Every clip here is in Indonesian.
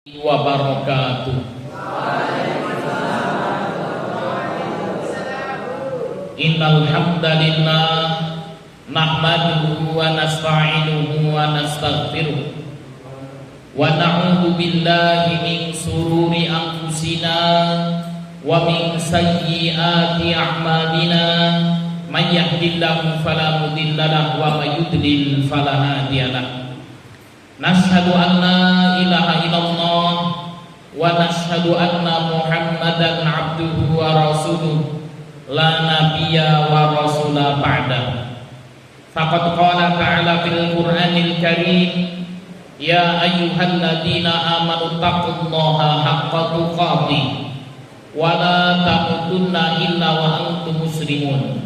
Wabarakatuh. Innal hamdalillah nahmaduhu wa nasta'inuhu wa nastaghfiruh wa na'udzu billahi min sururi anfusina wa min sayyiati a'malina may yahdihillahu fala mudilla lahu wa may yudlil fala hadiya lahu. Nashhadu an la ilaha illallah wa nashhadu anna Muhammadan abduhu wa rasuluh la nabiyya wa rasula ba'da. Faqad qala ta'ala fil Qur'anil Karim ya ayyuhalladzina amanu taqullaha haqqa tuqatih wa la tamutunna illa wa antum muslimun.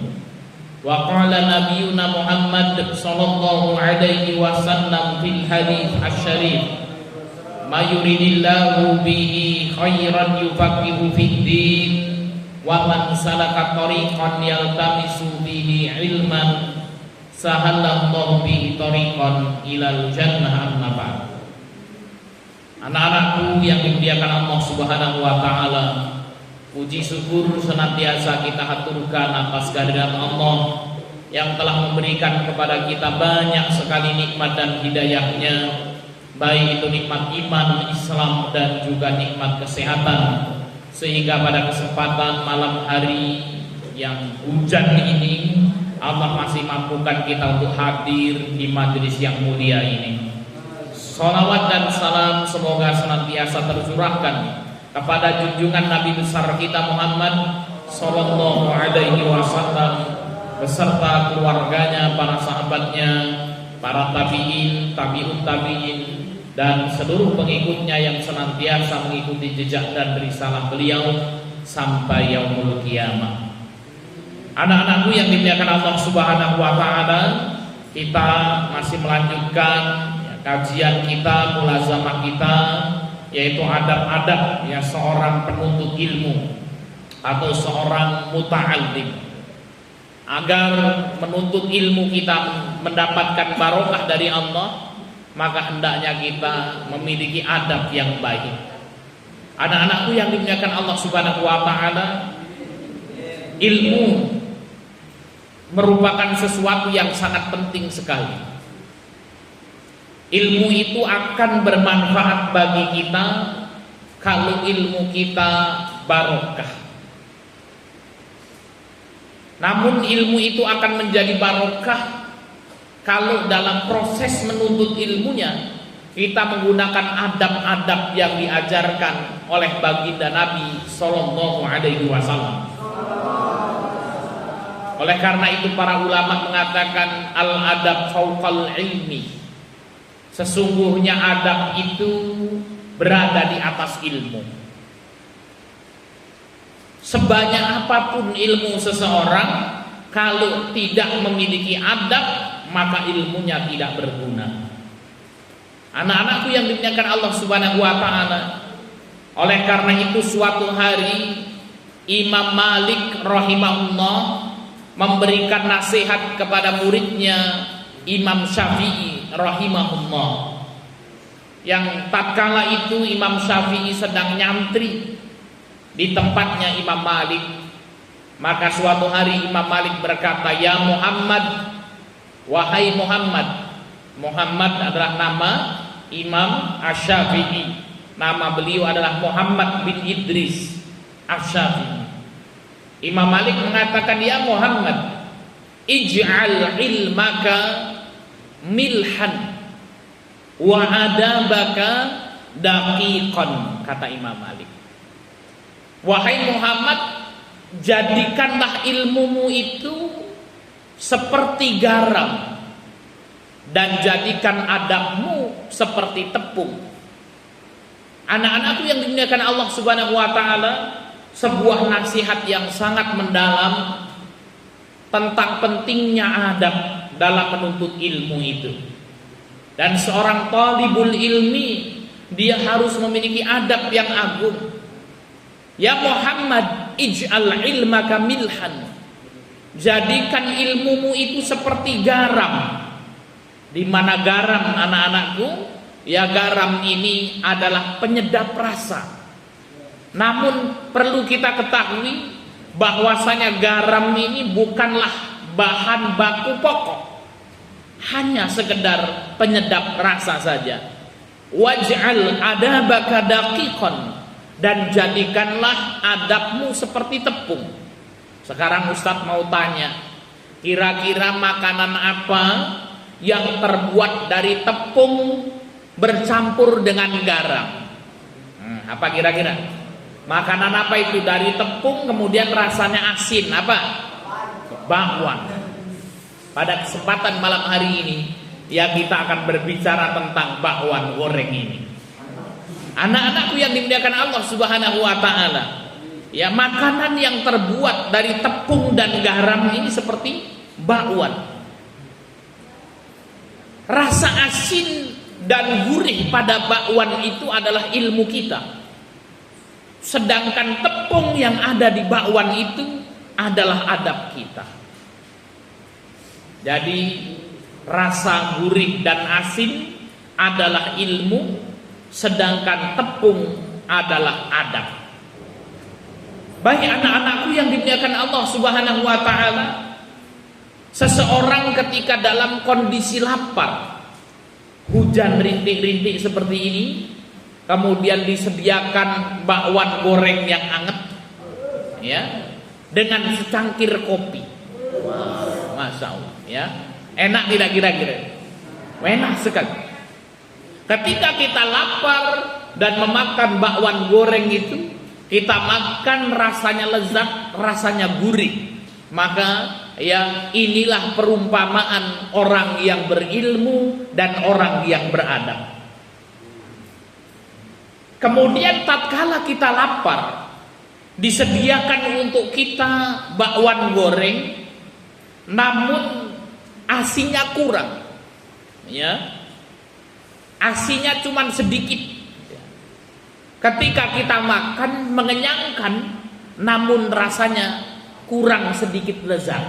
Wa qala nabiyuna Muhammad sallallahu alaihi wasallam fil hadits asy-syarif may yuridillahu bihi khairan yufaqihu fid din wa man salaka tariqan yaltamisu bihi ilman sahalallahu bihi tariqan ilal jannah. Amma ba'd. Anak-anakku yang dimuliakan Allah Subhanahu wa taala, puji syukur senantiasa kita haturkan atas kehadirat Allah yang telah memberikan kepada kita banyak sekali nikmat dan hidayahnya, baik itu nikmat iman, Islam, dan juga nikmat kesehatan, sehingga pada kesempatan malam hari yang hujan ini Allah masih mampukan kita untuk hadir di majelis yang mulia ini. Shalawat dan salam semoga senantiasa tercurahkan kepada junjungan Nabi besar kita Muhammad sallallahu alaihi wasallam beserta keluarganya, para sahabatnya, para tabi'in, tabi'ut tabi'in, dan seluruh pengikutnya yang senantiasa mengikuti jejak dan risalah beliau sampai yaumul qiyamah. Anak-anakku yang dimuliakan Allah Subhanahu wa taala, kita masih melanjutkan kajian kita, mulazamah kita, yaitu adab-adab ya seorang penuntut ilmu atau seorang muta'allim. Agar menuntut ilmu kita mendapatkan barokah dari Allah, maka hendaknya kita memiliki adab yang baik. Anak-anakku yang dimuliakan Allah Subhanahu wa taala, ilmu merupakan sesuatu yang sangat penting sekali. Ilmu itu akan bermanfaat bagi kita kalau ilmu kita barokah. Namun ilmu itu akan menjadi barokah kalau dalam proses menuntut ilmunya kita menggunakan adab-adab yang diajarkan oleh baginda Nabi sallallahu alaihi wasallam. Oleh karena itu para ulama mengatakan al-adab fauqal ilmi. Sesungguhnya adab itu berada di atas ilmu. Sebanyak apapun ilmu seseorang, kalau tidak memiliki adab, maka ilmunya tidak berguna. Anak-anakku yang dimuliakan Allah Subhanahu wa taala, oleh karena itu suatu hari Imam Malik rahimahullah memberikan nasihat kepada muridnya Imam Syafi'i rahimahullah, yang tatkala itu Imam Syafi'i sedang nyantri di tempatnya Imam Malik. Maka suatu hari Imam Malik berkata, "Ya Muhammad, wahai Muhammad." Muhammad adalah nama Imam Asy-Syafi'i. Nama beliau adalah Muhammad bin Idris Asy-Syafi'i. Imam Malik mengatakan, "Ya Muhammad, ij'al ilmaka milhan wa adabaka daqiqan." Kata Imam Malik, "Wahai Muhammad, jadikanlah ilmumu itu seperti garam dan jadikan adabmu seperti tepung." Anak-anakku yang dimuliakan Allah Subhanahu wa taala, sebuah nasihat yang sangat mendalam tentang pentingnya adab dalam menuntut ilmu itu. Dan seorang talibul ilmi, dia harus memiliki adab yang agung. Ya Muhammad, ij'al ilmaka milhan. Jadikan ilmumu itu seperti garam. Di mana garam, anak-anakku, ya garam ini adalah penyedap rasa. Namun perlu kita ketahui bahwasanya garam ini bukanlah bahan baku pokok, hanya sekedar penyedap rasa saja. Waj'al adabaka daqiqan, dan jadikanlah adabmu seperti tepung. Sekarang Ustadz mau tanya, kira-kira makanan apa yang terbuat dari tepung bercampur dengan garam? Apa kira-kira? Makanan apa itu dari tepung kemudian rasanya asin? Apa? Bakwan. Pada kesempatan malam hari ini, ya kita akan berbicara tentang bakwan goreng ini. Anak-anakku yang dimuliakan Allah Subhanahu wa taala, ya makanan yang terbuat dari tepung dan garam ini seperti bakwan. Rasa asin dan gurih pada bakwan itu adalah ilmu kita. Sedangkan tepung yang ada di bakwan itu adalah adab kita. Jadi rasa gurih dan asin adalah ilmu, sedangkan tepung adalah adab. Baik anak-anakku yang dimuliakan Allah Subhanahu wa taala, seseorang ketika dalam kondisi lapar, hujan rintik-rintik seperti ini, kemudian disediakan bakwan goreng yang anget, ya, dengan secangkir kopi. Wow, Masya Allah, ya, enak tidak kira-kira? Enak sekali. Ketika kita lapar dan memakan bakwan goreng itu, kita makan rasanya lezat, rasanya gurih. Maka ya inilah perumpamaan orang yang berilmu dan orang yang beradab. Kemudian tatkala kita lapar, disediakan untuk kita bakwan goreng, namun asinnya kurang, ya. Asinya cuma sedikit. Ketika kita makan mengenyangkan, namun rasanya kurang sedikit lezat.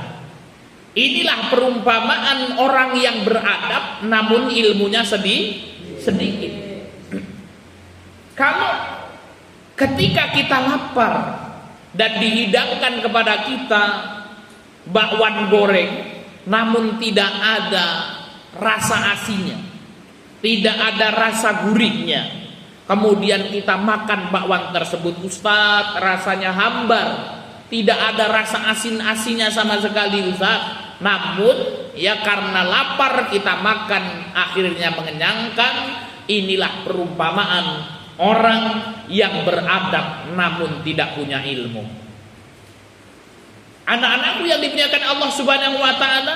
Inilah perumpamaan orang yang beradab namun ilmunya sedikit. Kalau ketika kita lapar dan dihidangkan kepada kita bakwan goreng, namun tidak ada rasa asinnya, tidak ada rasa gurihnya, kemudian kita makan bakwan tersebut, Ustaz, rasanya hambar, tidak ada rasa asin-asinnya sama sekali, Ustaz. Namun ya karena lapar kita makan, akhirnya mengenyangkan. Inilah perumpamaan orang yang beradab namun tidak punya ilmu. Anak-anakku yang dimuliakan Allah Subhanahu wa taala,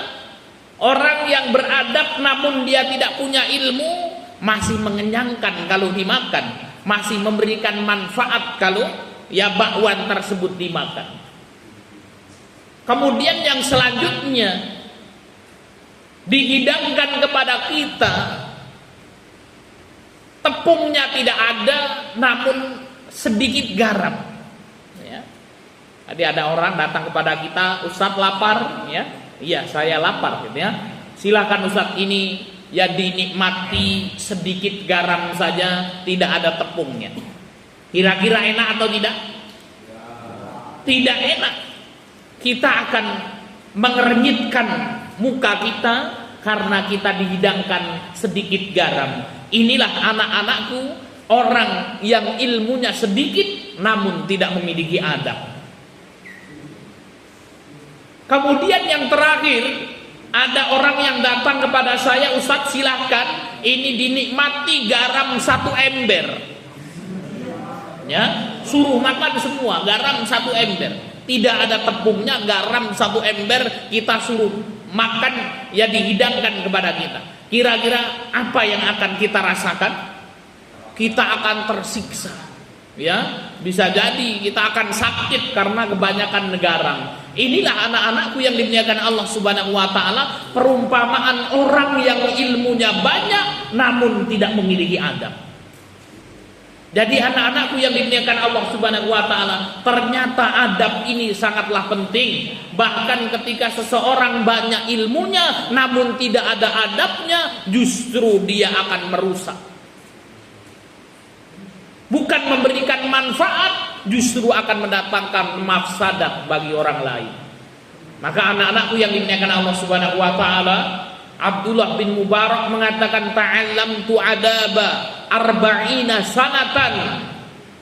orang yang beradab namun dia tidak punya ilmu masih mengenyangkan kalau dimakan, masih memberikan manfaat kalau ya bakwan tersebut dimakan. Kemudian yang selanjutnya dihidangkan kepada kita, tepungnya tidak ada namun sedikit garam, ya. Tadi ada orang datang kepada kita, Ustaz lapar, ya. Iya, saya lapar, gitu ya. Silakan Ustaz, ini ya dinikmati sedikit garam saja, tidak ada tepungnya. Kira-kira enak atau tidak? Tidak enak. Kita akan mengernyitkan muka kita karena kita dihidangkan sedikit garam. Inilah anak-anakku, orang yang ilmunya sedikit namun tidak memiliki adab. Kemudian yang terakhir, ada orang yang datang kepada saya, Ustaz silahkan, ini dinikmati garam 1 ember, ya, suruh makan semua, garam 1 ember, tidak ada tepungnya, garam 1 ember, kita suruh makan, ya dihidangkan kepada kita. Kira-kira apa yang akan kita rasakan? Kita akan tersiksa, ya, bisa jadi kita akan sakit karena kebanyakan garam. Inilah anak-anakku yang dimuliakan Allah Subhanahu wa taala, perumpamaan orang yang ilmunya banyak namun tidak memiliki adab. Jadi anak-anakku yang dimuliakan Allah Subhanahu wa taala, ternyata adab ini sangatlah penting. Bahkan ketika seseorang banyak ilmunya namun tidak ada adabnya, justru dia akan merusak. bukan memberikan manfaat, justru akan mendatangkan mafsadat bagi orang lain. Maka anak-anakku yang dimuliakan Allah Subhanahu wa taala, Abdullah bin Mubarak mengatakan ta'allamtu adaba arba'ina sanatan.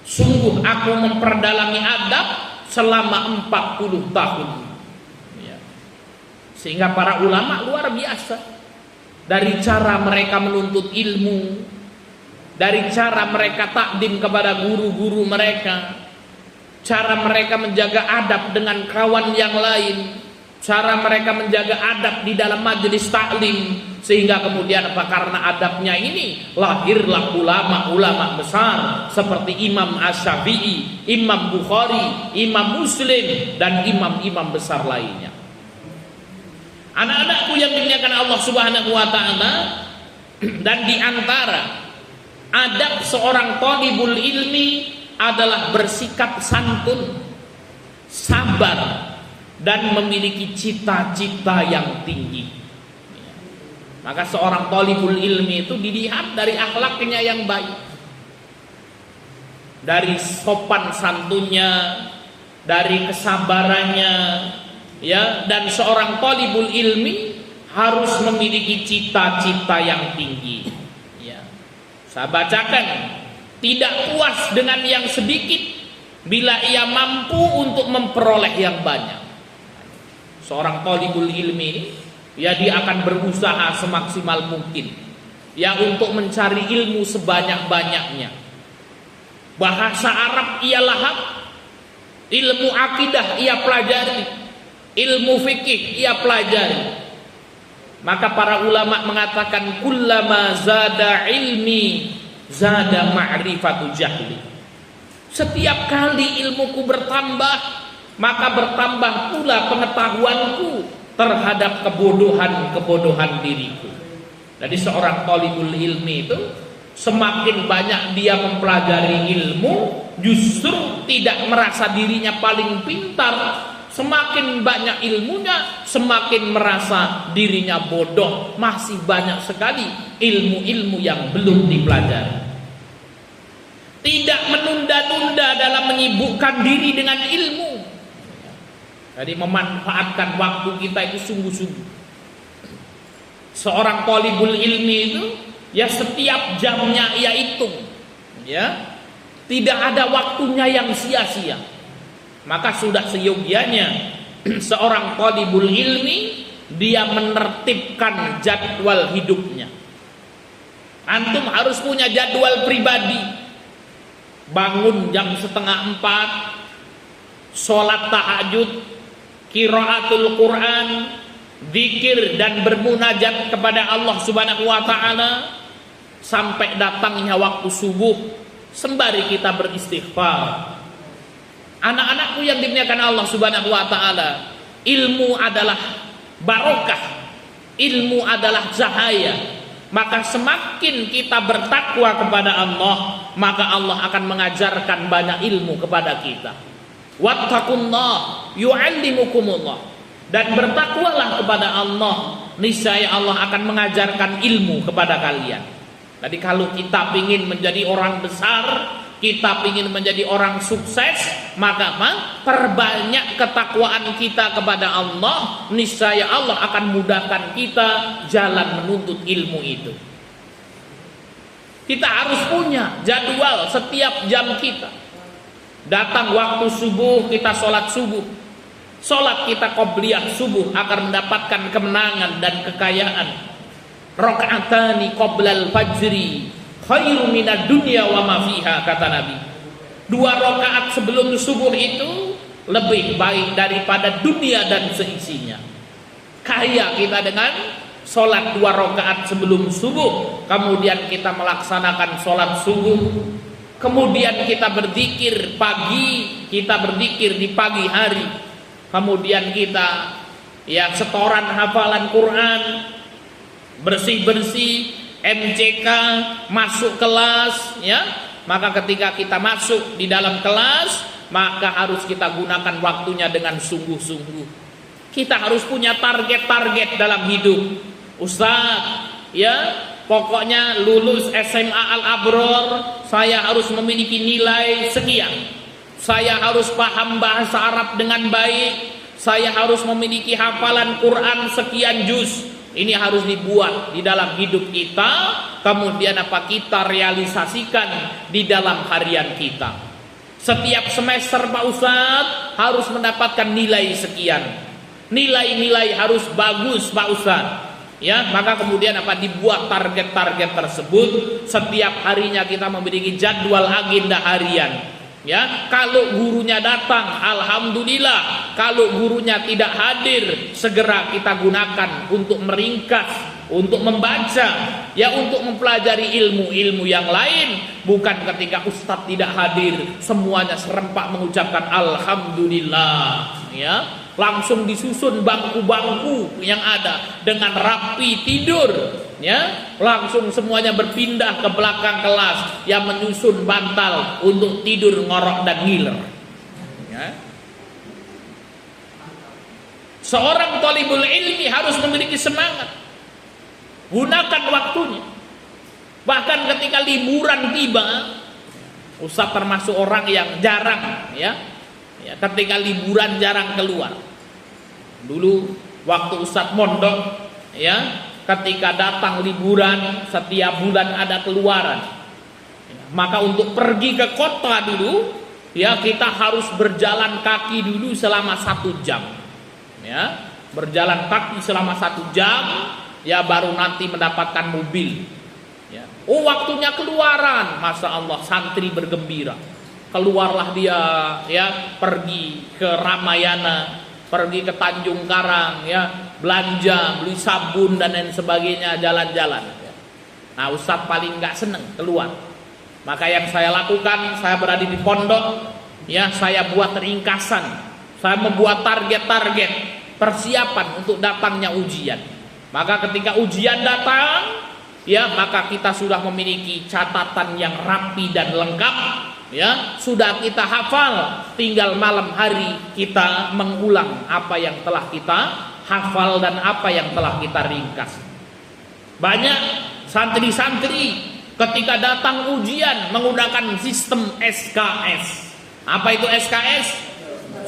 Sungguh aku memperdalami adab selama 40 tahun. Ya. Sehingga para ulama luar biasa. Dari cara mereka menuntut ilmu, dari cara mereka takdim kepada guru-guru mereka, cara mereka menjaga adab dengan kawan yang lain, cara mereka menjaga adab di dalam majelis taklim, sehingga kemudian apa, karena adabnya ini lahirlah ulama-ulama besar seperti Imam Asy-Syafi'i, Imam Bukhari, Imam Muslim, dan imam-imam besar lainnya. Anak-anakku yang dimuliakan Allah Subhanahu wa taala, dan di antara adab seorang thalibul ilmi adalah bersikap santun, sabar, dan memiliki cita-cita yang tinggi. Maka seorang thalibul ilmi itu dilihat dari akhlaknya yang baik, dari sopan santunnya, dari kesabarannya, ya. Dan seorang thalibul ilmi harus memiliki cita-cita yang tinggi, ya. Saya bacakan, tidak puas dengan yang sedikit bila ia mampu untuk memperoleh yang banyak. Seorang thalibul ilmi, ya, dia akan berusaha semaksimal mungkin, ya, untuk mencari ilmu sebanyak-banyaknya. Bahasa Arab ia lahap, ilmu akidah ia pelajari, ilmu fikih ia pelajari. Maka para ulama mengatakan kullama zada ilmi zada ma'rifatu jahli. Setiap kali ilmuku bertambah, maka bertambah pula pengetahuanku terhadap kebodohan diriku. Jadi seorang thalibul ilmi itu semakin banyak dia mempelajari ilmu, justru tidak merasa dirinya paling pintar. Semakin banyak ilmunya, semakin merasa dirinya bodoh. Masih banyak sekali ilmu-ilmu yang belum dipelajari. Tidak menunda-nunda dalam menyibukkan diri dengan ilmu. Jadi memanfaatkan waktu kita itu sungguh-sungguh. Seorang thalibul ilmi itu, ya, setiap jamnya ia hitung, ya. Tidak ada waktunya yang sia-sia. Maka sudah seyogianya seorang thalibul ilmi dia menertibkan jadwal hidupnya. Antum harus punya jadwal pribadi. Bangun jam 3:30, sholat tahajud, qiraatul Quran, zikir dan bermunajat kepada Allah Subhanahu wa taala sampai datangnya waktu subuh, sembari kita beristighfar. Anak-anakku yang dimuliakan Allah Subhanahu wa taala, ilmu adalah barokah, ilmu adalah cahaya. Maka semakin kita bertakwa kepada Allah, maka Allah akan mengajarkan banyak ilmu kepada kita. Wattaqullah yu'allimukumullah. Dan bertakwalah kepada Allah, niscaya Allah akan mengajarkan ilmu kepada kalian. Jadi kalau kita ingin menjadi orang besar, kita ingin menjadi orang sukses, maka perbanyak ketakwaan kita kepada Allah, niscaya Allah akan mudahkan kita jalan menuntut ilmu itu. Kita harus punya jadwal setiap jam kita. Datang waktu subuh, kita sholat subuh. Sholat kita qobliyah subuh akan mendapatkan kemenangan dan kekayaan. Rakaatani qoblal fajri khairu minad dunya wa ma fiha, kata Nabi. 2 rakaat sebelum subuh itu lebih baik daripada dunia dan seisinya. Kaya kita dengan sholat 2 rakaat sebelum subuh, kemudian kita melaksanakan sholat subuh, kemudian kita berzikir pagi, kita berzikir di pagi hari, kemudian kita, ya, setoran hafalan Quran, bersih-bersih, MCK, masuk kelas, ya. Maka ketika kita masuk di dalam kelas, maka harus kita gunakan waktunya dengan sungguh-sungguh. Kita harus punya target-target dalam hidup. Ustaz, ya, pokoknya lulus SMA Al-Abror saya harus memiliki nilai sekian, saya harus paham bahasa Arab dengan baik, saya harus memiliki hafalan Quran sekian juz. Ini harus dibuat di dalam hidup kita, kemudian apa kita realisasikan di dalam harian kita. Setiap semester Pak Ustadz harus mendapatkan nilai sekian. Nilai-nilai harus bagus Pak Ustadz. Ya, maka kemudian apa dibuat target-target tersebut. Setiap harinya kita memiliki jadwal agenda harian. Ya, kalau gurunya datang, alhamdulillah. Kalau gurunya tidak hadir, segera kita gunakan untuk meringkas, untuk membaca, ya untuk mempelajari ilmu-ilmu yang lain. Bukan ketika ustadz tidak hadir, semuanya serempak mengucapkan alhamdulillah. Ya, langsung disusun bangku-bangku yang ada dengan rapi tidur. Ya, langsung semuanya berpindah ke belakang kelas yang menyusun bantal untuk tidur ngorok dan ngiler. Ya. Seorang thalibul ilmi harus memiliki semangat, gunakan waktunya. Bahkan ketika liburan tiba, Ustaz termasuk orang yang jarang ya, ketika liburan jarang keluar. Dulu waktu Ustaz mondok ya, ketika datang liburan setiap bulan ada keluaran. Maka untuk pergi ke kota dulu ya kita harus berjalan kaki dulu selama 1 jam. Ya, berjalan kaki selama 1 jam ya baru nanti mendapatkan mobil. Ya. Oh waktunya keluaran, Masya Allah santri bergembira. Keluarlah dia ya pergi ke Ramayana, pergi ke Tanjung Karang ya, belanja, beli sabun dan lain sebagainya, jalan-jalan. Nah Ustadz paling nggak seneng keluar. Maka yang saya lakukan, saya berada di pondok, ya saya buat ringkasan, saya membuat target-target persiapan untuk datangnya ujian. Maka ketika ujian datang, ya maka kita sudah memiliki catatan yang rapi dan lengkap. Ya, sudah kita hafal, tinggal malam hari kita mengulang apa yang telah kita hafal dan apa yang telah kita ringkas. Banyak santri-santri ketika datang ujian menggunakan sistem SKS. Apa itu SKS?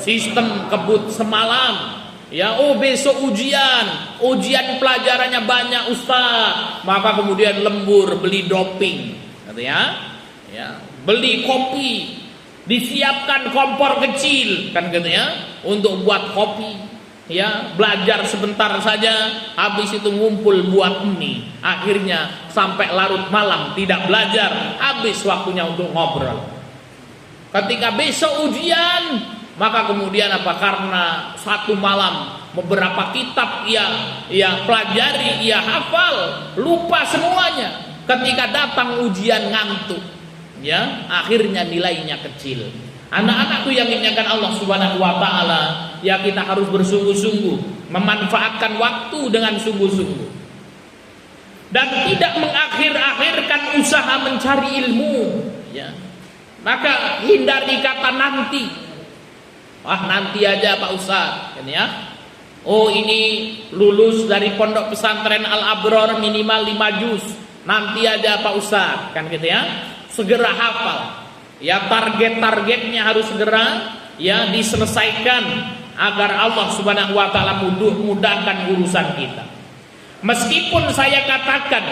Sistem kebut semalam. Ya, oh besok ujian pelajarannya banyak Ustaz. Maka kemudian lembur beli doping, katanya. Ya, beli kopi, disiapkan kompor kecil kan gitu ya untuk buat kopi. Ya, belajar sebentar saja, habis itu ngumpul buat mie. Akhirnya sampai larut malam tidak belajar, habis waktunya untuk ngobrol. Ketika besok ujian, maka kemudian apa? Karena 1 malam beberapa kitab ia pelajari, ia hafal, lupa semuanya. Ketika datang ujian ngantuk. Ya, akhirnya nilainya kecil. Anak-anakku yang dimuliakan Allah Subhanahu wa taala, ya kita harus bersungguh-sungguh memanfaatkan waktu dengan sungguh-sungguh. Dan tidak mengakhir-akhirkan usaha mencari ilmu, ya. Maka hindari kata nanti. Wah, nanti aja Pak Ustaz, kan ya. Oh, ini lulus dari pondok pesantren Al-Abror minimal 5 juz. Nanti aja Pak Ustaz, kan gitu ya. Segera hafal. Ya, target-targetnya harus segera ya diselesaikan agar Allah Subhanahu wa taala mudahkan urusan kita. Meskipun saya katakan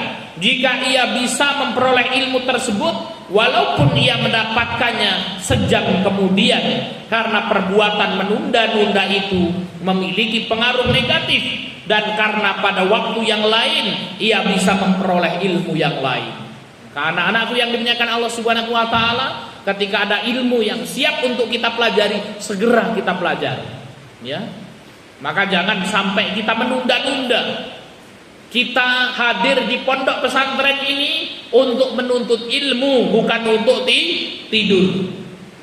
jika ia bisa memperoleh ilmu tersebut walaupun ia mendapatkannya sejam kemudian, karena perbuatan menunda-nunda itu memiliki pengaruh negatif, dan karena pada waktu yang lain ia bisa memperoleh ilmu yang lain. Karena anak-anakku yang dimuliakan Allah Subhanahu wa taala, ketika ada ilmu yang siap untuk kita pelajari, segera kita pelajari. Ya. Maka jangan sampai kita menunda-nunda. Kita hadir di pondok pesantren ini untuk menuntut ilmu, bukan untuk tidur.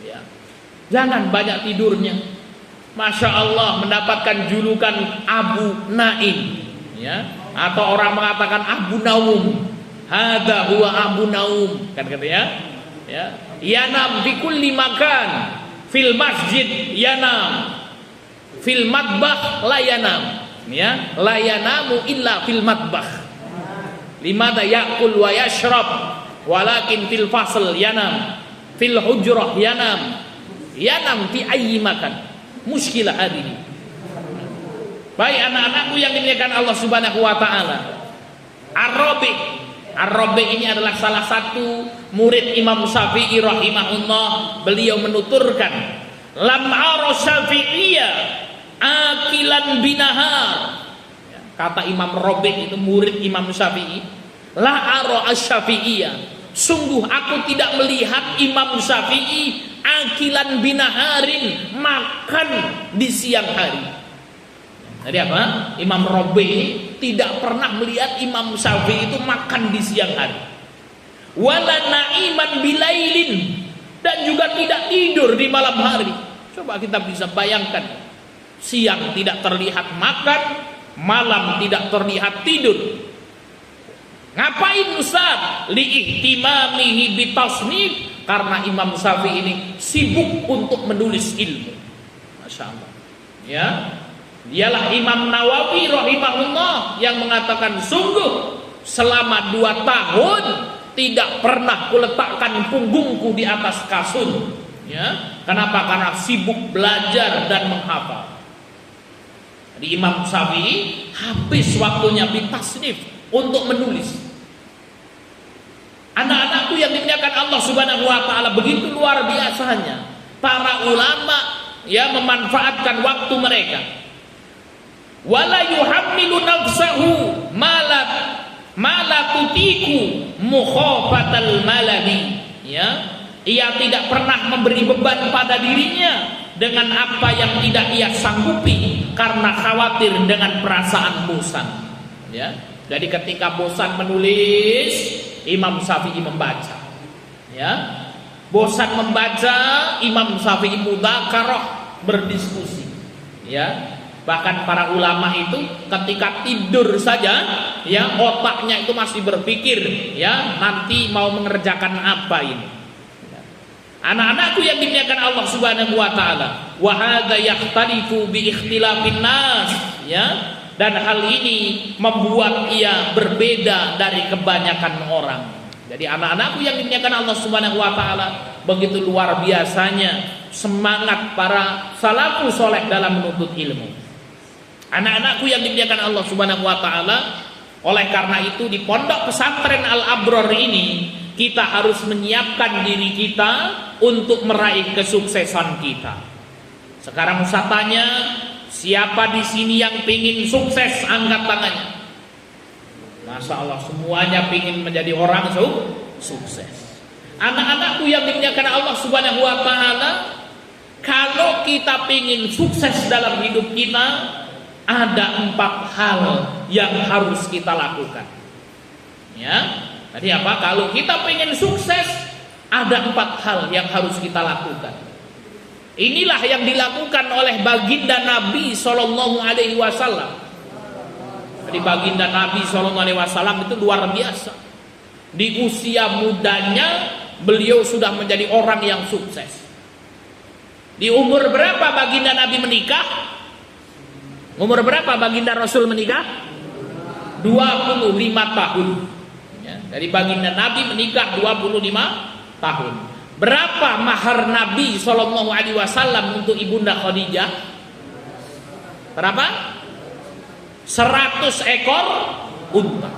Ya. Jangan banyak tidurnya. Masya Allah mendapatkan julukan Abu Naim, ya. Atau orang mengatakan Abu Naum. Hada huwa Abu Naum, kan katanya. Ya. Yanam fi kulli makan, fil masjid yanam, fil matbah la yanam. Ya, la yanamu illa fil matbah. Limada ya'kul wa yashrab walakin fil fasl yanam, fil hujrah yanam. Yanam fi ayyi makan. Muskilah hari ini. Baik anak-anakku yang dimuliakan Allah Subhanahu wa taala. Ar-Rabi ini adalah salah satu murid Imam Syafi'i rahimahullah. Beliau menuturkan, lam ara Syafi'iyya akilan binahar. Kata Imam Rabi itu murid Imam Syafi'i, la ara asy-Syafi'iyya. Sungguh aku tidak melihat Imam Syafi'i akilan binaharin, makan di siang hari. Jadi apa? Imam Rabi tidak pernah melihat Imam Syafi'i itu makan di siang hari. Wala na'iman bilailin, dan juga tidak tidur di malam hari. Coba kita bisa bayangkan, siang tidak terlihat makan, malam tidak terlihat tidur. Ngapain Ustaz? Liihtimamihi bitasnif, karena Imam Syafi'i ini sibuk untuk menulis ilmu. Masya Allah. Ya. Dialah Imam Nawawi rahimahullah yang mengatakan, sungguh selama 2 tahun tidak pernah kuletakkan punggungku di atas kasur. Ya, kenapa? Karena sibuk belajar dan menghafal. Jadi Imam Syafi'i habis waktunya bitasnif untuk menulis. Anak-anakku yang dimuliakan Allah Subhanahu wa taala, begitu luar biasanya para ulama ya memanfaatkan waktu mereka. Wala yuhammilu nafsahu mala tutiku mukhafatal malahi. Ya, ia tidak pernah memberi beban pada dirinya dengan apa yang tidak ia sanggupi karena khawatir dengan perasaan bosan. Ya, jadi ketika bosan menulis, Imam Syafi'i membaca. Ya, bosan membaca, Imam Syafi'i mudzakarah, berdiskusi. Ya. Bahkan para ulama itu ketika tidur saja, ya otaknya itu masih berpikir, ya nanti mau mengerjakan apa ini. Anak-anakku yang dimuliakan Allah Subhanahu wa taala, wa hadza yahtalifu bi ikhtilafin nas, ya. Dan hal ini membuat ia berbeda dari kebanyakan orang. Jadi anak-anakku yang dimuliakan Allah Subhanahu wa taala, begitu luar biasanya semangat para salafus saleh dalam menuntut ilmu. Anak-anakku yang dimuliakan Allah Subhanahu wa taala, oleh karena itu di pondok pesantren Al-Abrar ini kita harus menyiapkan diri kita untuk meraih kesuksesan kita. Sekarang saya tanya, siapa di sini yang pingin sukses? Angkat tangannya. Masya Allah, semuanya pingin menjadi orang sukses. Anak-anakku yang dimuliakan Allah Subhanahu wa taala, kalau kita pingin sukses dalam hidup kita, ada 4 hal yang harus kita lakukan. Ya, tadi apa? Kalau kita pengen sukses, ada 4 hal yang harus kita lakukan. Inilah yang dilakukan oleh baginda Nabi Sallallahu Alaihi Wasallam. Jadi baginda Nabi Sallallahu Alaihi Wasallam itu luar biasa. Di usia mudanya beliau sudah menjadi orang yang sukses. Di umur berapa baginda Nabi menikah? Umur berapa baginda Rasul menikah? 25 tahun. Ya, dari baginda Nabi menikah 25 tahun. Berapa mahar Nabi Shallallahu Alaihi Wasallam untuk ibunda Khadijah? Berapa? 100 ekor unta.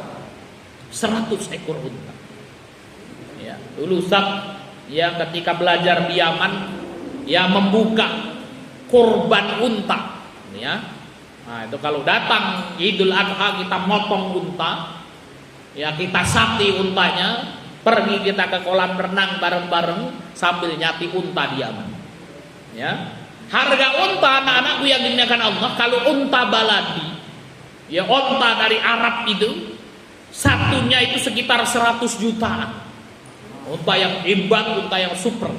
100 ekor unta. Ya, dulu Ustaz ya ketika belajar di Yaman ya membuka kurban unta. Ya. Nah itu kalau datang Idul Adha kita motong unta, ya kita sati untanya, pergi kita ke kolam renang bareng-bareng sambil nyati unta di Yaman. Ya, harga unta anak-anakku yang dimuliakan Allah, kalau unta baladi, ya unta dari Arab itu, satunya itu sekitar 100 jutaan. Unta yang hebat, unta yang super.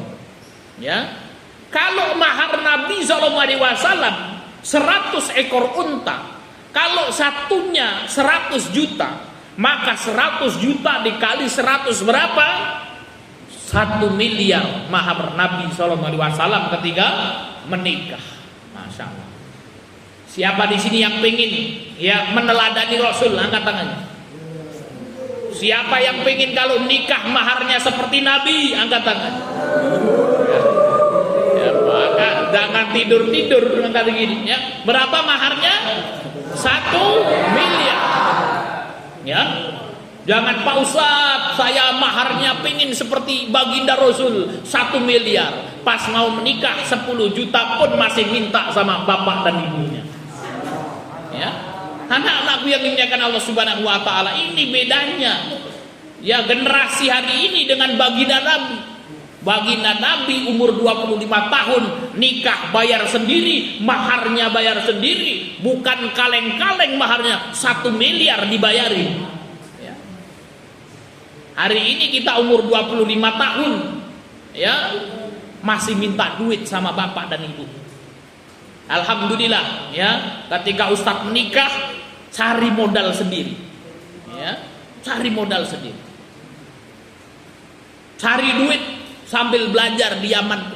Ya, kalau mahar Nabi SAW 100 ekor unta, kalau satunya 100 juta, maka 100 juta dikali 100 berapa? 1 miliar mahar Nabi SAW ketika menikah. Masya Allah. Siapa di sini yang pengen ya meneladani Rasul? Angkat tangannya. Siapa yang pengen kalau nikah maharnya seperti Nabi? Angkat tangan. Ya, maka jangan tidur-tidur kata gini ya. Berapa maharnya? 1 miliar. Ya. Jangan Pak Ustadz, saya maharnya pengen seperti baginda Rasul 1 miliar. Pas mau menikah 10 juta pun masih minta sama bapak dan ibunya. Ya. Anak-anakku yang dimuliakan Allah Subhanahu wa taala, ini bedanya. Ya, generasi hari ini dengan baginda Nabi. Baginda Nabi umur 25 tahun nikah bayar sendiri, maharnya bayar sendiri, bukan kaleng-kaleng maharnya 1 miliar dibayarin. Ya. Hari ini kita umur 25 tahun ya masih minta duit sama bapak dan ibu. Alhamdulillah ya, ketika Ustadz menikah cari modal sendiri. Ya, cari modal sendiri. Cari duit sambil belajar di Yaman.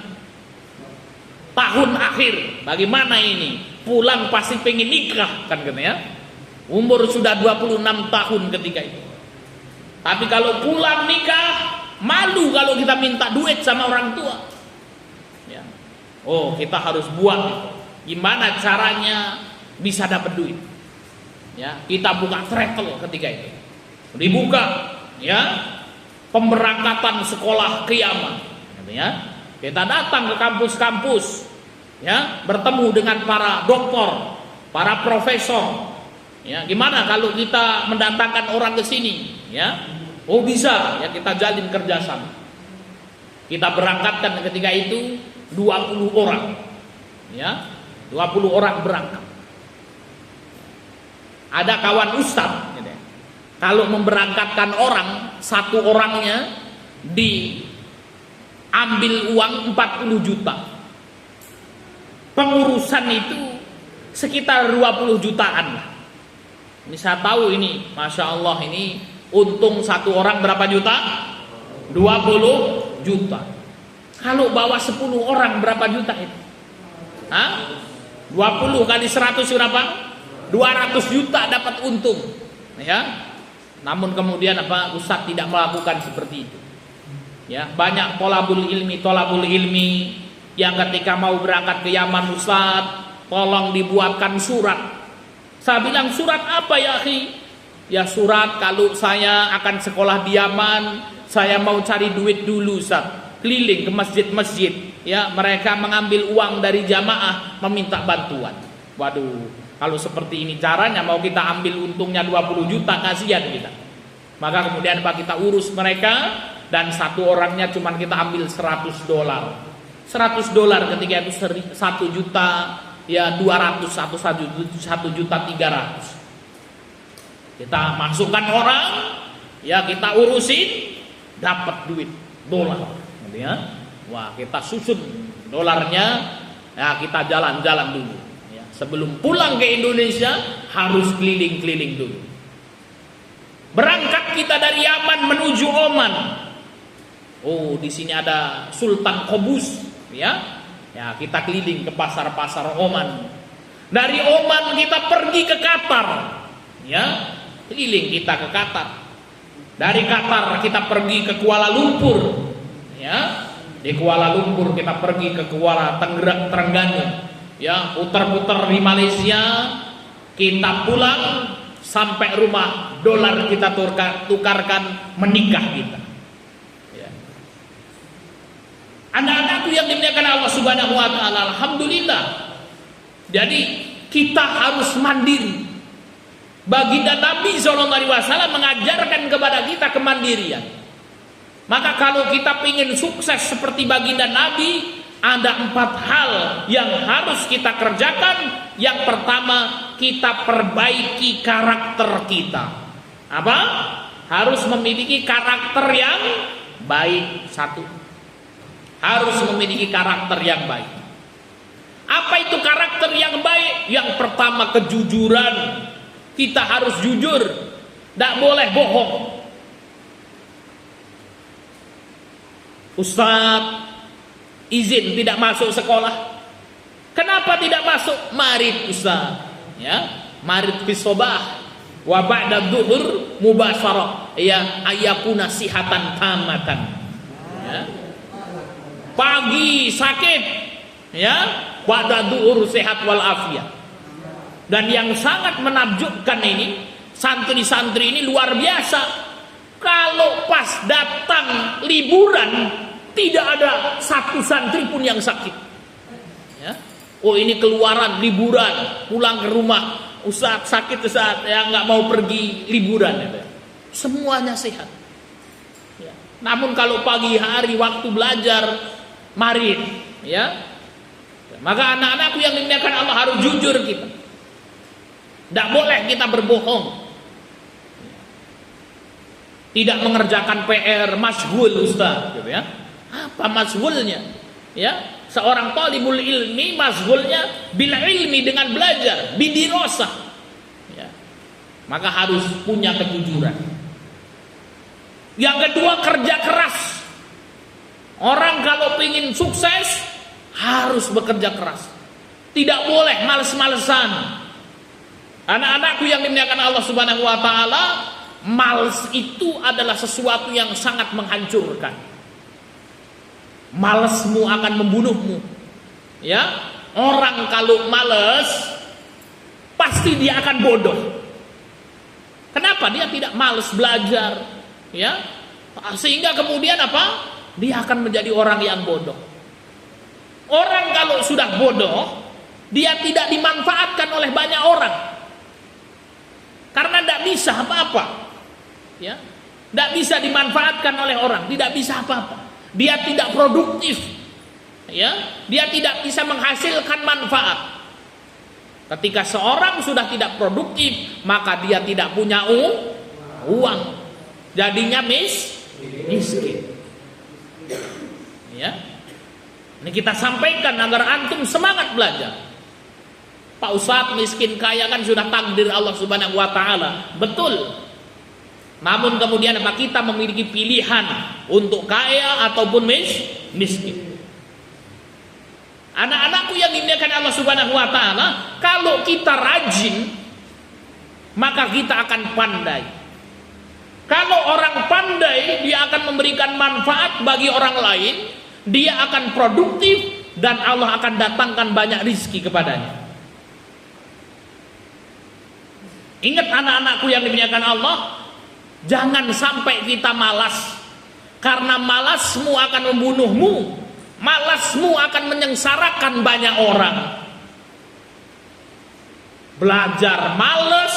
Tahun akhir, bagaimana ini? Pulang pasti pengen nikah kan katanya. Umur sudah 26 tahun ketika itu. Tapi kalau pulang nikah, malu kalau kita minta duit sama orang tua. Ya. Oh, kita harus buat gimana caranya bisa dapat duit. Ya, kita buka travel ketika itu. Dibuka ya. Pemberangkatan sekolah ke Yaman, ya. Kita datang ke kampus-kampus, ya, bertemu dengan para doktor, para profesor. Ya, gimana kalau kita mendatangkan orang ke sini, ya? Oh bisa, ya kita jalin kerjasama. Kita berangkatkan ketika itu 20 orang, ya, 20 orang berangkat. Ada kawan ustadz. Kalau memberangkatkan orang, satu orangnya diambil uang 40 juta. Pengurusan itu sekitar 20 jutaan. Ini saya tahu ini, Masya Allah ini untung satu orang berapa juta? 20 juta. Kalau bawa 10 orang berapa juta itu? Hah? 20 kali 100 berapa? 200 juta dapat untung. Ya. Namun kemudian Ustadz tidak melakukan seperti itu. Ya, banyak tolabul ilmi yang ketika mau berangkat ke Yaman, Ustadz, tolong dibuatkan surat. Saya bilang, surat apa ya, akhi? Ya surat kalau saya akan sekolah di Yaman, saya mau cari duit dulu, Ustadz. Keliling ke masjid-masjid, ya, mereka mengambil uang dari jamaah meminta bantuan. Waduh. Kalau seperti ini caranya, mau kita ambil untungnya 20 juta, kasihan kita. Maka kemudian kita urus mereka, dan satu orangnya cuma kita ambil $100. $100 ketika itu 1 juta, ya 200, 1 juta 300. Kita masukkan orang, ya kita urusin, dapat duit dolar. Ya. Wah, kita susun dolarnya, ya kita jalan-jalan dulu. Sebelum pulang ke Indonesia harus keliling-keliling dulu. Berangkat kita dari Yaman menuju Oman. Oh, di sini ada Sultan Qaboos, ya. Ya, kita keliling ke pasar-pasar Oman. Dari Oman kita pergi ke Qatar. Ya, keliling kita ke Qatar. Dari Qatar kita pergi ke Kuala Lumpur. Ya. Di Kuala Lumpur kita pergi ke Kuala Terengganu. Ya, putar-putar di Malaysia, kita pulang sampai rumah, dolar kita tukarkan, menikah kita. Ya. Anak-anakku yang dimuliakan Allah Subhanahu wa taala, alhamdulillah. Jadi kita harus mandiri. Baginda Nabi SAW mengajarkan kepada kita kemandirian. Maka kalau kita ingin sukses seperti baginda Nabi, ada 4 hal yang harus kita kerjakan. Yang pertama, kita perbaiki karakter kita. Apa? Harus memiliki karakter yang baik. 1. Harus memiliki karakter yang baik. Apa itu karakter yang baik? Yang pertama, kejujuran. Kita harus jujur, tidak boleh bohong. Ustadz, izin tidak masuk sekolah. Kenapa tidak masuk? Marid, Ustaz. Ya, marid fi sobah. Wa ba'da dzuhur mubasyarah, ya ayakuna sihatan tamatan. Ya. Pagi sakit, ya, ba'da dzuhur sehat wal afiyah. Dan yang sangat menakjubkan ini, santri-santri ini luar biasa. Kalau pas datang liburan, tidak ada satu santri pun yang sakit. Ya. Oh, ini keluaran liburan, pulang ke rumah, Ustaz sakit Ustaz, ya nggak mau pergi liburan. Ya. Semuanya sehat. Ya. Namun kalau pagi hari waktu belajar, mari, ya. Maka anak-anakku yang dimuliakan Allah harus jujur kita. Tidak boleh kita berbohong. Tidak mengerjakan PR, masyghul Ustaz, gitu ya. Apa masyghulnya? Ya, seorang talibul ilmi masyghulnya bil ilmi, dengan belajar, bidirosah. Ya. Maka harus punya kejujuran. Yang kedua, kerja keras. Orang kalau ingin sukses harus bekerja keras. Tidak boleh males-malesan. Anak-anakku yang dimuliakan Allah Subhanahu wa taala, males itu adalah sesuatu yang sangat menghancurkan. Malesmu akan membunuhmu. Ya, orang kalau males pasti dia akan bodoh. Kenapa? Dia tidak males belajar, ya. Sehingga kemudian apa? Dia akan menjadi orang yang bodoh. Orang kalau sudah bodoh, dia tidak dimanfaatkan oleh banyak orang. Karena tidak bisa apa-apa. Ya. Tidak bisa dimanfaatkan oleh orang, tidak bisa apa-apa. Dia tidak produktif. Ya, dia tidak bisa menghasilkan manfaat. Ketika seorang sudah tidak produktif, maka dia tidak punya uang. Jadinya miskin. Ya. Ini kita sampaikan agar antum semangat belajar. Pak Ustadz, miskin kaya kan sudah takdir Allah Subhanahu wa taala. Betul. Namun kemudian apa, kita memiliki pilihan untuk kaya ataupun miskin. Anak-anakku yang dimuliakan Allah Subhanahu wa taala, kalau kita rajin, maka kita akan pandai. Kalau orang pandai, dia akan memberikan manfaat bagi orang lain, dia akan produktif, dan Allah akan datangkan banyak rizki kepadanya. Ingat anak-anakku yang dimuliakan Allah, jangan sampai kita malas. Karena malasmu akan membunuhmu. Malasmu akan menyengsarakan banyak orang. Belajar malas,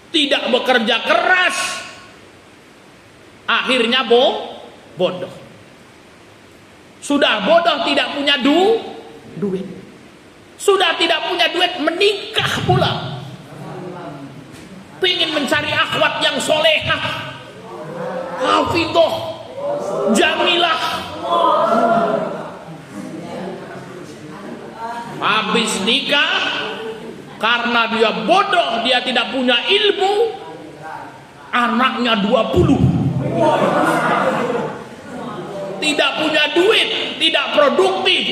tidak bekerja keras, akhirnya bodoh. Sudah bodoh, tidak punya duit. Sudah tidak punya duit, menikah pula. Pengen mencari akhwat yang solehah, hafidhoh, jamilah. Habis nikah, karena dia bodoh, dia tidak punya ilmu, anaknya 20. Tidak punya duit, tidak produktif.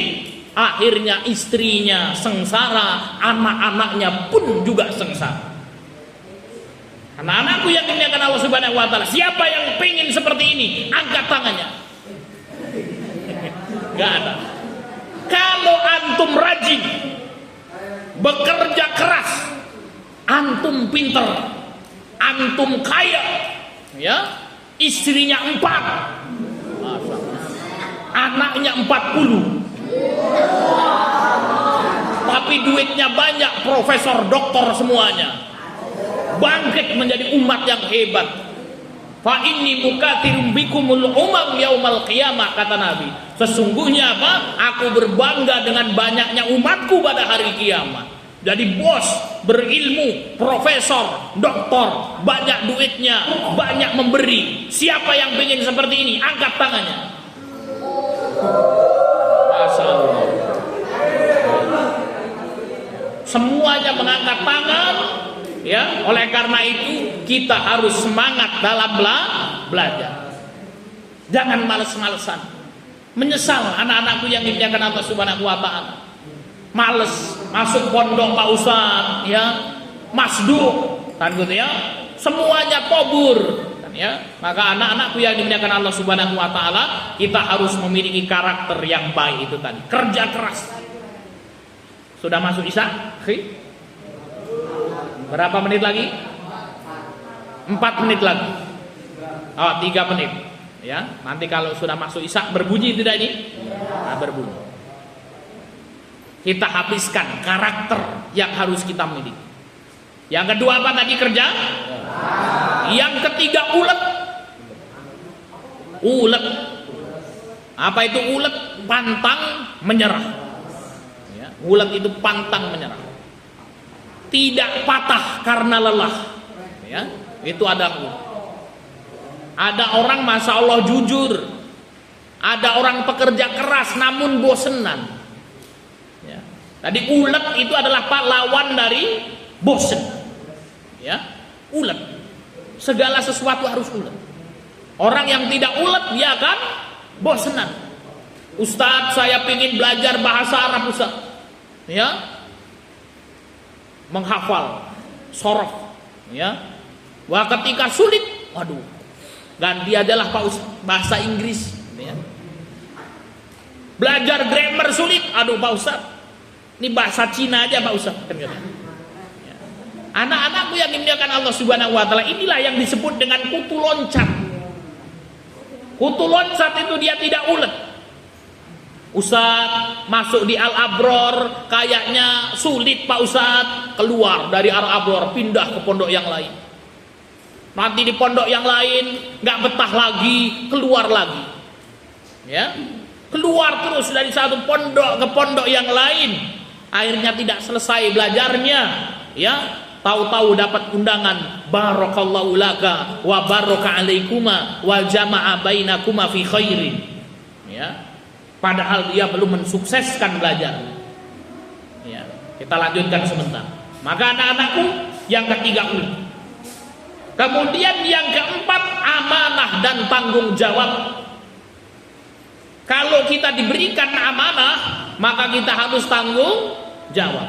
Akhirnya istrinya sengsara, anak-anaknya pun juga sengsara. Anak-anakku yang dimuliakan Allah Subhanahu wa taala, siapa yang pengen seperti ini? Angkat tangannya. Gak ada. Kalau antum rajin, bekerja keras, antum pinter, antum kaya, ya, istrinya 4, anaknya 40, tapi duitnya banyak, profesor, doktor semuanya, bangkit menjadi umat yang hebat. Fa inni mukatsirum bikumul umam yaumal qiyamah, kata Nabi. Sesungguhnya apa? Aku berbangga dengan banyaknya umatku pada hari kiamat. Jadi bos, berilmu, profesor, doktor, banyak duitnya, banyak memberi. Siapa yang ingin seperti ini? Angkat tangannya. Masya Allah. Semuanya mengangkat tangan. Ya, oleh karena itu kita harus semangat dalam belajar. Jangan males-malesan. Menyesal anak-anakku yang dimuliakan Allah Subhanahu wa taala. Males masuk pondok Pak Ustaz, ya. Masduk, kan gitu ya, semuanya tobur kan ya. Maka anak-anakku yang dimuliakan Allah Subhanahu wa taala, kita harus memiliki karakter yang baik itu tadi, kerja keras. Sudah masuk Isya? Berapa menit lagi? 4 menit lagi. 3 menit. Ya, nanti kalau sudah masuk Isya berbunyi tidak ini? Nah, berbunyi. Kita habiskan karakter yang harus kita miliki. Yang kedua apa tadi? Kerja. Yang ketiga ulet. Ulet. Apa itu ulet? Pantang menyerah. Ya, ulet itu pantang menyerah. Tidak patah karena lelah. Ya, itu ada ulet. Ada orang masya Allah jujur. Ada orang pekerja keras namun bosenan. Ya. Tadi ulet itu adalah lawan dari bosen. Ya, ulet. Segala sesuatu harus ulet. Orang yang tidak ulet dia akan bosenan. Ustadz, saya ingin belajar bahasa Arab Ustadz. Ya, menghafal sorof. Ya, wah ketika sulit, waduh, ganti adalah bahasa Inggris. Ya. Belajar grammar sulit, aduh Pak Ustaz, ini bahasa Cina aja Pak Ustaz. Ya. Anak-anakku yang dimuliakan Allah Subhanahu wa taala, inilah yang disebut dengan kutu loncat. Kutu loncat itu dia tidak ulet. Ustaz masuk di Al-Abror kayaknya sulit Pak Ustaz, keluar dari Al-Abror pindah ke pondok yang lain. Nanti di pondok yang lain nggak betah lagi, keluar lagi. Ya, keluar terus dari satu pondok ke pondok yang lain. Akhirnya tidak selesai belajarnya. Ya, tahu-tahu dapat undangan, barakallahu laka wa baraka alaikuma wa jama'a bainakuma fi khairin. Ya. Padahal dia belum mensukseskan belajar. Ya, kita lanjutkan sebentar. Maka anak-anakku, yang ketiga ulet. Kemudian yang keempat, amanah dan tanggung jawab. Kalau kita diberikan amanah, maka kita harus tanggung jawab.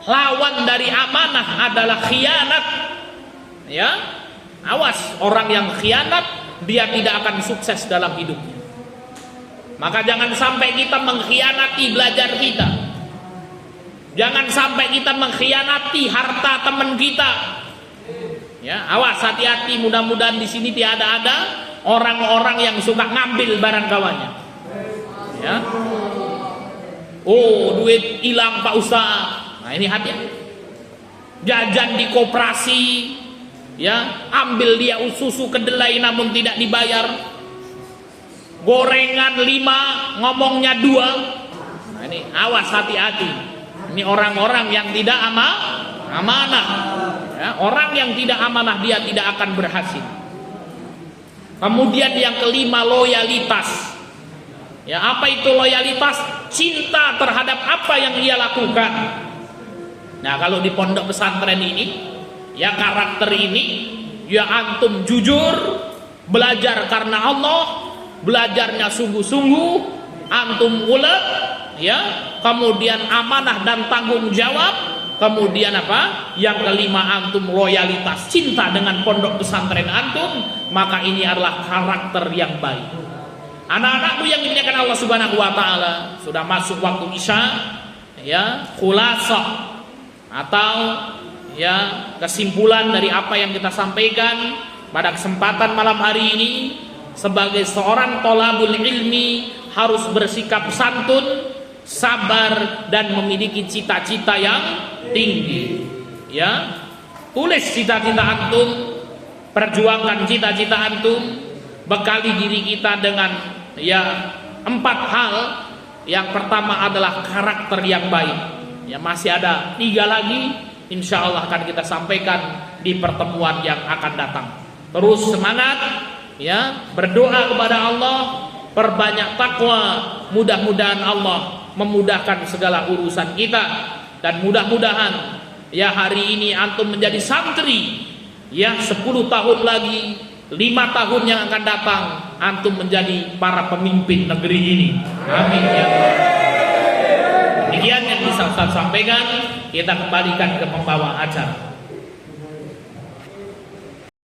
Lawan dari amanah adalah khianat. Ya, awas, orang yang khianat dia tidak akan sukses dalam hidupnya. Maka jangan sampai kita mengkhianati belajar kita. Jangan sampai kita mengkhianati harta teman kita. Ya, awas, hati-hati, mudah-mudahan di sini tiada ada orang-orang yang suka ngambil barang kawannya. Ya. Oh, duit hilang Pak Ustaz. Nah, ini hati-hati. Jajan di koperasi, ya, ambil dia susu kedelai namun tidak dibayar. Gorengan 5, ngomongnya 2. Nah, ini awas, hati-hati. Ini orang-orang yang tidak amanah. Ya, orang yang tidak amanah dia tidak akan berhasil. Kemudian yang kelima, loyalitas. Ya, apa itu loyalitas? Cinta terhadap apa yang ia lakukan. Nah, kalau di pondok pesantren ini, ya karakter ini, ya antum jujur, belajar karena Allah, belajarnya sungguh-sungguh, antum ulet, ya, kemudian amanah dan tanggung jawab. Kemudian apa? Yang kelima, antum loyalitas, cinta dengan pondok pesantren antum. Maka ini adalah karakter yang baik. Anak-anakku yang dimuliakan Allah Subhanahu wa taala, sudah masuk waktu Isya. Ya, khulasah atau ya kesimpulan dari apa yang kita sampaikan pada kesempatan malam hari ini. Sebagai seorang thalabul ilmi harus bersikap santun, sabar, dan memiliki cita-cita yang tinggi. Ya, tulis cita-cita antum, perjuangkan cita-cita antum, bekali diri kita dengan ya 4 hal. Yang pertama adalah karakter yang baik. Ya, masih ada 3 lagi, insya Allah akan kita sampaikan di pertemuan yang akan datang. Terus semangat, ya, berdoa kepada Allah, perbanyak takwa, mudah-mudahan Allah memudahkan segala urusan kita. Dan mudah-mudahan ya hari ini antum menjadi santri, ya 10 tahun lagi, 5 tahun yang akan datang antum menjadi para pemimpin negeri ini. Amin ya Allah. Demikian yang bisa saya sampaikan. Kita kembalikan ke pembawa acara.